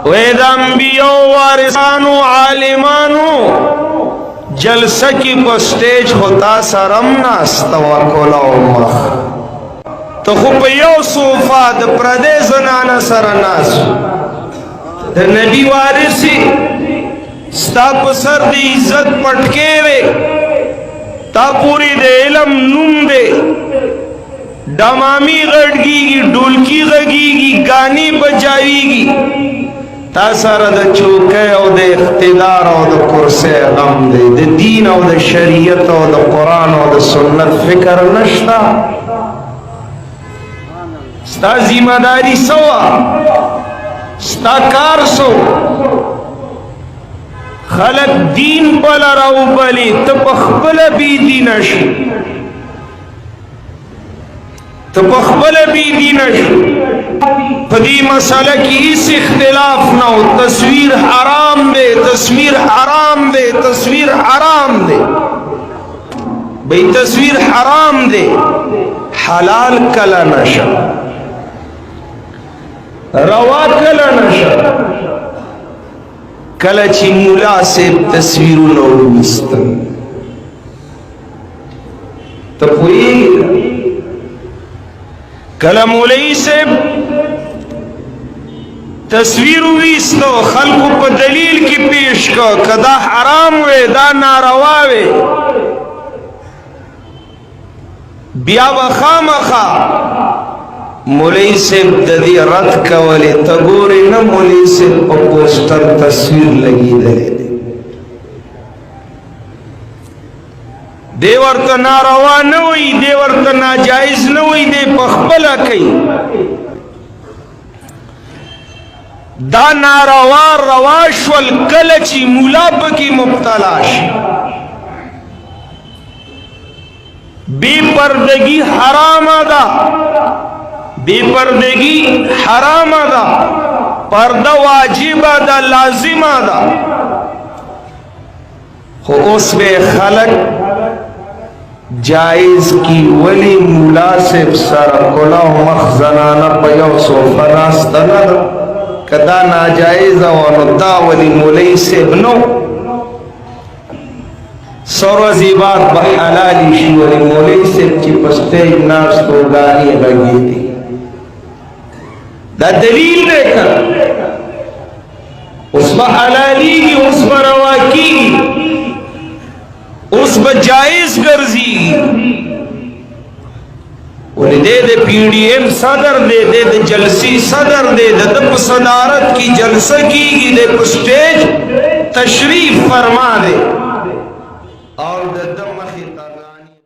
وید انبیاء وارثانو عالمانو جلسه کی پسٹیج ہوتا سرم ناستا وکولا مخ تو خوب یو صوفا دا پردے زنانا سرناس دا نبی وارثی ستا پسر دی عزت پٹکے وے تا پوری دے علم نم دے ڈمامی غڑگی گی ڈولکی غگی گی گانی بجاوی گی تا سارا دا چوکے او دا اقتدار او دا کرسے غم دے دا دین او دا شریعت او دا قرآن او دا سنت فکر نشتا ستا ذمہ داری سوا ستا کار سو خلق دین بلا راو بلی تپخبل بی دینش تپخبل بی دینش پدی مسئلہ کی اس اختلاف نہ ہو تصویر حرام دے تصویر حرام دے تصویر حرام دے بھئی تصویر حرام دے حلال کلا نشا روا کلا نشا کلا چی مولا سے تصویر نوستن تو پوئی کلا مولی سے تصویر ویستو خلقو پا دلیل کی پیش کو کدا حرام وے دا ناروا وے بیا بخام خا مولی سے ددی رد کولی تگوری نا مولی سے پا پوسٹر تصویر لگی دلے دے ورطا ناروا نوئی دے ورطا ناجائز نوئی دے پخبلا کئی دا ناروا رواش والکلچی ملاب کی مبتلاش بے پردگی حرام دا بے پردگی حرام دا پردہ واجب دا لازم دا خو اس بے خلق جائز کی ولی مناسب سر کلا مخزنانا پیو صوفا ناستنا کدا ناجائز و دا ولی مولی سبنو سور زیبات بحلالی شی ولی مولی سب چی پسٹیج ناستو گانی بگی دی دا دلیل دیکھا اس بحلالی کی اس برواکی اس بجائز گرزی ولی دے دے پی ڈی ایم صدر دے دے دے جلسی صدر دے دے دے صدارت کی جلسہ کی گی دے پسٹیج تشریف فرما دے اور دے دم خطاب